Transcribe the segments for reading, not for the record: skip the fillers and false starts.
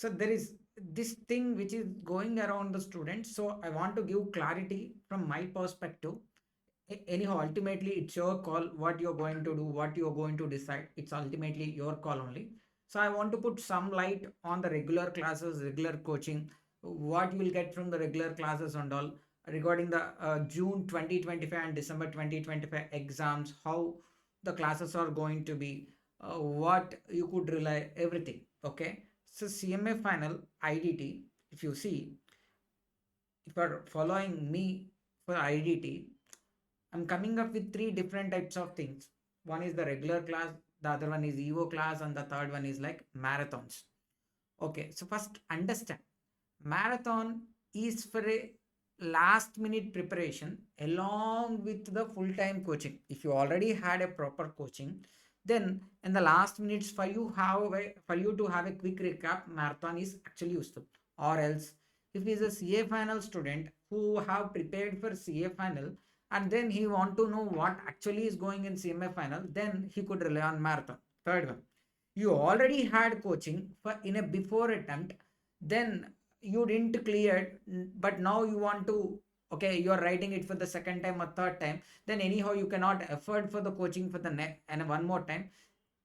So there is this thing which is going around the students. So I want to give clarity from my perspective. Anyhow, ultimately it's your call what you're going to do, what you're going to decide. It's ultimately your call only. So I want to put some light on the regular classes, regular coaching, what you will get from the regular classes and all, regarding the June 2025 and December 2025 exams, how the classes are going to be, what you could rely, everything. Okay, so CMA final IDT, if you see, if you are following me for IDT, I'm coming up with three different types of things. One is the regular class, the other one is EVO class, and the third one is like marathons. Okay, so first understand, marathon is for a last minute preparation along with the full time coaching. If you already had a proper coaching, then in the last minutes for you to have a quick recap, marathon is actually useful. Or else, if he is a CA final student who have prepared for CA final and then he want to know what actually is going in CMA final, then he could rely on marathon. Third one, you already had coaching for in a before attempt, then you didn't clear, but now you want to, okay, you are writing it for the second time or third time, then anyhow you cannot afford for the coaching for the next and one more time,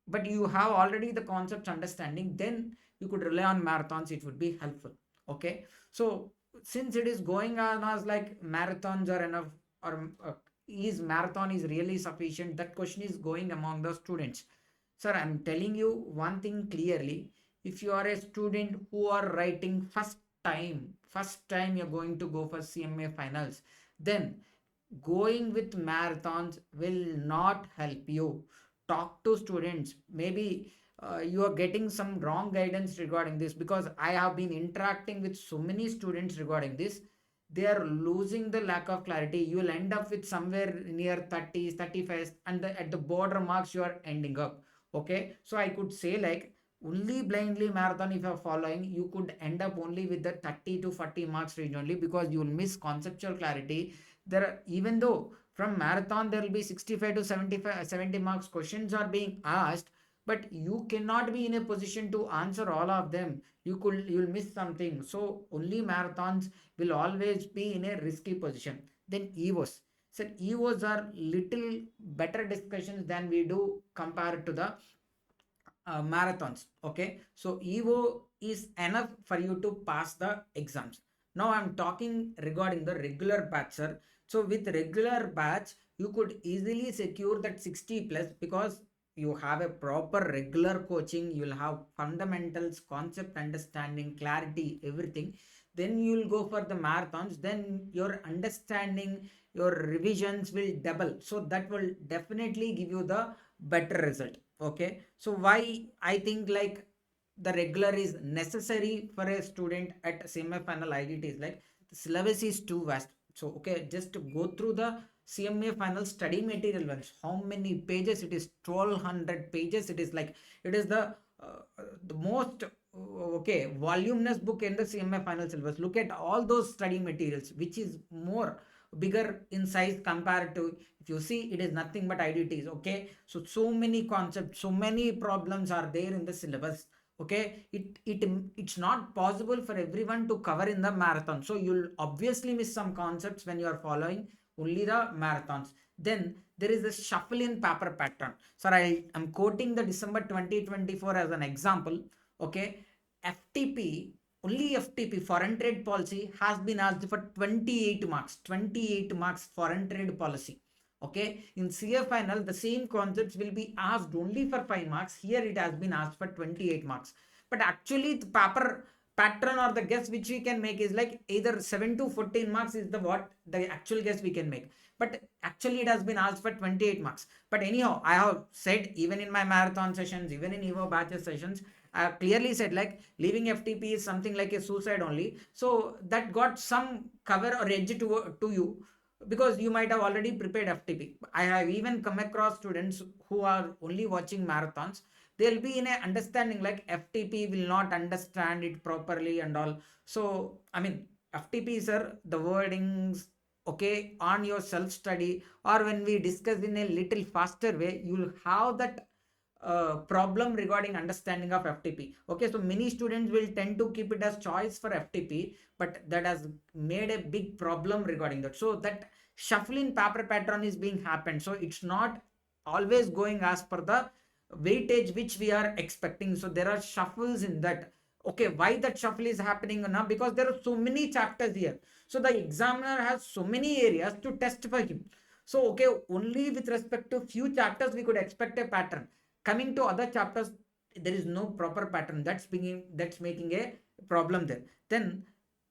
but you have already the concepts understanding, then you could rely on marathons, it would be helpful. Okay, so since it is going on as like marathons are enough, or is marathon is really sufficient, that question is going among the students. Sir, I'm telling you one thing clearly. If you are a student who are writing first time you're going to go for CMA finals, then going with marathons will not help you. Talk to students. Maybe you are getting some wrong guidance regarding this, because I have been interacting with so many students regarding this. They are losing the lack of clarity. You will end up with somewhere near 30s, 35, and at the border marks you are ending up. Okay, so I could say like only blindly marathon, if you're following, you could end up only with the 30 to 40 marks range only, because you will miss conceptual clarity. There are, even though from marathon there will be 65 to 75 70 marks questions are being asked, but you cannot be in a position to answer all of them. You'll miss something. So only marathons will always be in a risky position. Then EVOs. So EVOs are little better discussions than we do compared to the marathons. Okay, so EVO is enough for you to pass the exams. Now I'm talking regarding the regular batch, sir. So with regular batch you could easily secure that 60 plus, because you have a proper regular coaching, you will have fundamentals, concept understanding, clarity, everything. Then you will go for the marathons, then your understanding, your revisions will double, so that will definitely give you the better result. Okay, so why I think like the regular is necessary for a student at semi-final IDT is like the syllabus is too vast. So okay, just to go through the CMA final study material ones, how many pages it is? 1200 pages. It is like, it is the most okay voluminous book in the CMA final syllabus. Look at all those study materials, which is more bigger in size compared to, if you see, it is nothing but IDTs. Okay, so many concepts, so many problems are there in the syllabus. Okay, it's not possible for everyone to cover in the marathon, so you'll obviously miss some concepts when you are following only the marathons. Then there is a shuffle in paper pattern. So I am quoting the December 2024 as an example. Okay, FTP, only FTP, foreign trade policy, has been asked for 28 marks. 28 marks foreign trade policy. Okay, in CA final the same concepts will be asked only for 5 marks. Here it has been asked for 28 marks. But actually the paper pattern or the guess which we can make is like either 7 to 14 marks is the what the actual guess we can make, but actually it has been asked for 28 marks. But anyhow, I have said, even in my marathon sessions, even in EVO batches sessions, I have clearly said like leaving FTP is something like a suicide only. So that got some cover or edge to you, because you might have already prepared FTP. I have even come across students who are only watching marathons. They'll be in a understanding like FTP will not understand it properly and all. So I mean, FTP, sir, the wordings, okay, on your self study, or when we discuss in a little faster way, you'll have that problem regarding understanding of FTP. Okay, so many students will tend to keep it as choice for FTP, but that has made a big problem regarding that. So that shuffling paper pattern is being happened. So it's not always going as per the weightage which we are expecting. So there are shuffles in that. Okay, why that shuffle is happening now? Because there are so many chapters here. So the examiner has so many areas to test for him. So okay, only with respect to few chapters we could expect a pattern. Coming to other chapters, there is no proper pattern. That's making a problem there. Then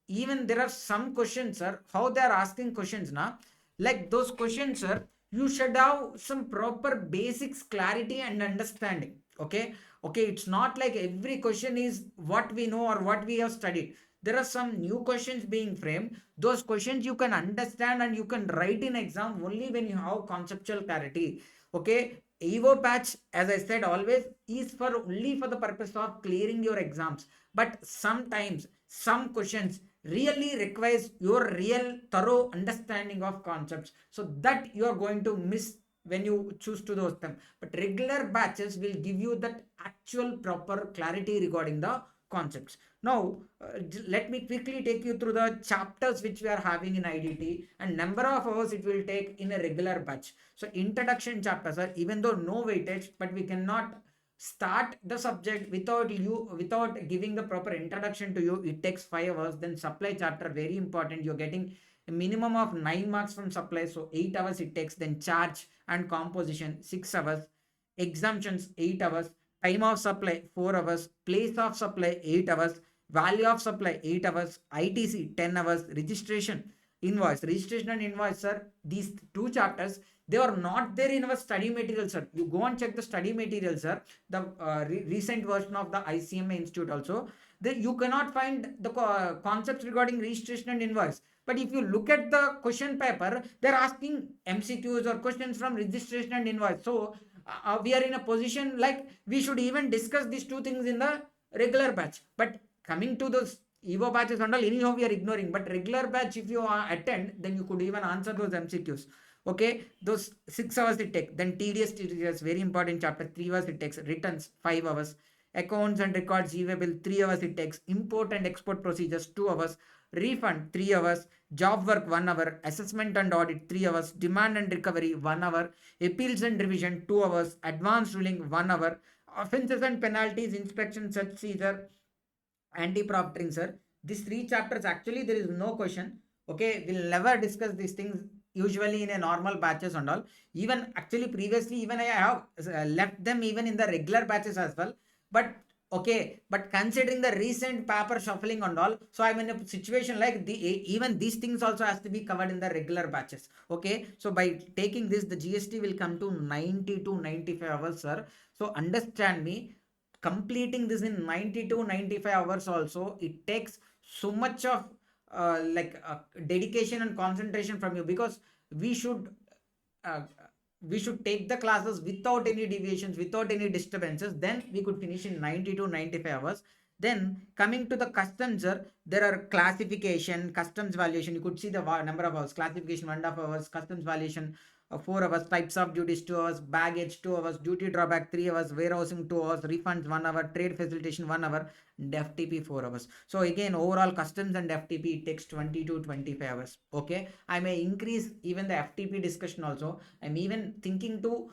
even there are some questions, sir, how they are asking questions now, like those questions, sir, you should have some proper basics, clarity and understanding. Okay, it's not like every question is what we know or what we have studied. There are some new questions being framed. Those questions you can understand and you can write in exam only when you have conceptual clarity. Okay, evo patch, as I said, always is for only for the purpose of clearing your exams, but sometimes some questions really requires your real thorough understanding of concepts, so that you are going to miss when you choose to those them. But regular batches will give you that actual proper clarity regarding the concepts. Now let me quickly take you through the chapters which we are having in IDT and number of hours it will take in a regular batch. So introduction chapters are, even though no weightage, but we cannot start the subject without giving the proper introduction to you. It takes 5 hours. Then supply chapter, very important, you're getting a minimum of 9 marks from supply, so 8 hours it takes. Then charge and composition 6 hours, exemptions 8 hours, time of supply 4 hours, place of supply 8 hours, value of supply 8 hours, ITC 10 hours, registration and invoice, sir, these two chapters, they are not there in our study material, sir. You go and check the study material, sir, the recent version of the ICMAI institute also, then you cannot find the concepts regarding registration and invoice. But if you look at the question paper, they're asking MCQs or questions from registration and invoice. So we are in a position like we should even discuss these two things in the regular batch. But coming to those evo batches and all, anyhow we are ignoring. But regular batch, if you attend, then you could even answer those MCQs. Okay, those 6 hours it takes. Then TDS, very important chapter, 3 hours it takes. Returns 5 hours. Accounts and records receivable 3 hours it takes. Import and export procedures 2 hours. Refund 3 hours. Job work 1 hour. Assessment and audit 3 hours. Demand and recovery 1 hour. Appeals and revision 2 hours. Advanced ruling 1 hour. Offences and penalties, inspection, search, seizure, anti-profiteering, sir. These three chapters, actually there is no question. Okay, we'll never discuss these things usually in a normal batches and all. Even actually previously, even I have left them even in the regular batches as well. But okay, but considering the recent paper shuffling and all, so I'm in a situation like even these things also has to be covered in the regular batches. Okay, so by taking this, the GST will come to 90 to 95 hours, sir. So understand me, completing this in 90 to 95 hours also, it takes so much of dedication and concentration from you, because we should uh, we should take the classes without any deviations, without any disturbances. Then we could finish in 90 to 95 hours. Then coming to the customs, sir, there are classification, customs valuation. You could see the number of hours. Classification 1.5 hours, customs valuation 4 hours, types of duties 2 hours, baggage 2 hours, duty drawback 3 hours, warehousing 2 hours, refunds 1 hour, trade facilitation 1 hour, and FTP 4 hours. So again, overall customs and FTP it takes 20 to 25 hours. Okay, I may increase even the FTP discussion also. I'm even thinking to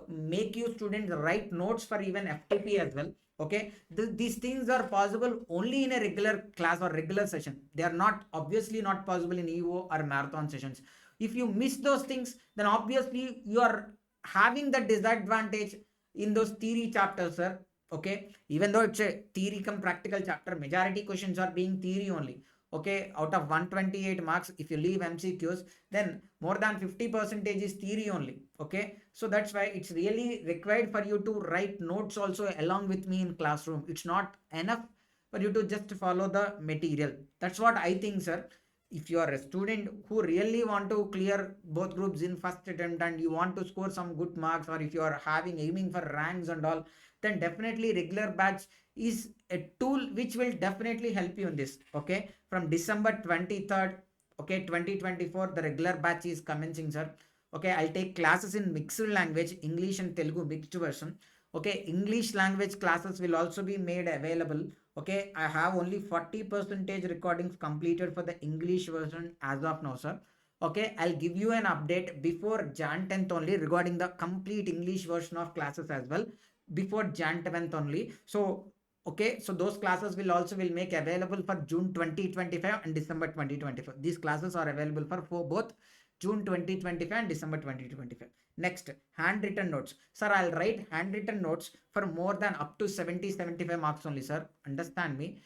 make you students write notes for even FTP as well. Okay, these things are possible only in a regular class or regular session. They are not, obviously not possible in EO or marathon sessions. If you miss those things, then obviously you are having the disadvantage in those theory chapters, sir. Okay, even though it's a theory come practical chapter, majority questions are being theory only. Okay, out of 128 marks, if you leave MCQs, then more than 50% is theory only. Okay, so that's why it's really required for you to write notes also along with me in classroom. It's not enough for you to just follow the material. That's what I think, sir. If you are a student who really want to clear both groups in first attempt and you want to score some good marks, or if you are having aiming for ranks and all, then definitely regular batch is a tool which will definitely help you in this. Okay, from December 23rd, okay, 2024, the regular batch is commencing, sir. Okay, I'll take classes in mixed language, English and Telugu mixed version. Okay, English language classes will also be made available. Okay, I have only 40% recordings completed for the English version as of now, sir. Okay, I'll give you an update before Jan 10th only regarding the complete English version of classes as well, before Jan 10th only. So okay, so those classes will make available for June 2025 and December 2025. These classes are available for both June 2025 and December 2025. Next, handwritten notes. Sir, I'll write handwritten notes for more than up to 70-75 marks only, sir. Understand me?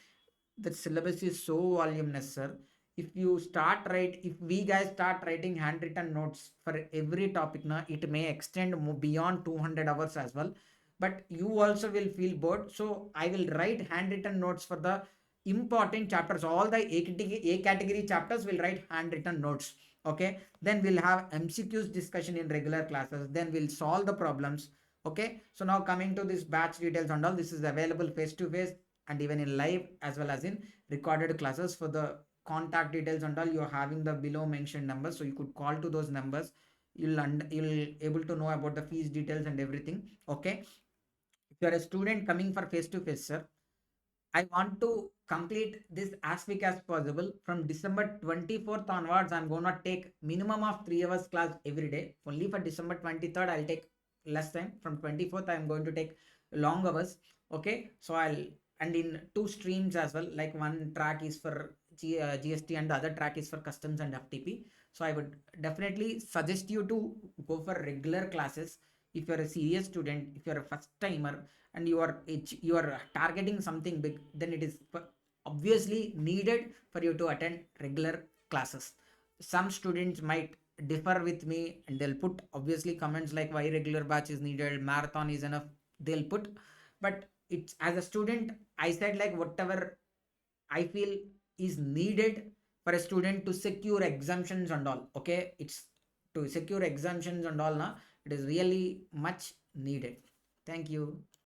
The syllabus is so voluminous, sir. If we guys start writing handwritten notes for every topic, na, it may extend beyond 200 hours as well. But you also will feel bored. So I will write handwritten notes for the important chapters. All the A category chapters will write handwritten notes. Okay. Then we'll have MCQs discussion in regular classes. Then we'll solve the problems. Okay. So now coming to this batch details and all, this is available face to face and even in live as well as in recorded classes. For the contact details and all, you're having the below mentioned numbers, so you could call to those numbers. You'll able to know about the fees details and everything. Okay, if you're a student coming for face to face, sir, I want to complete this as quick as possible. From December 24th onwards, I'm going to take minimum of 3 hours class every day. Only for December 23rd, I'll take less time. From 24th, I'm going to take long hours. Okay, so and in two streams as well. Like one track is for GST and the other track is for customs and FTP. So I would definitely suggest you to go for regular classes. If you're a serious student, if you're a first timer, and you are targeting something big, then it is obviously needed for you to attend regular classes. Some students might differ with me and they'll put obviously comments like why regular batch is needed, marathon is enough, they'll put. But it's, as a student, I said like whatever I feel is needed for a student to secure exemptions and all. Okay, it's to secure exemptions and all now, it is really much needed. Thank you.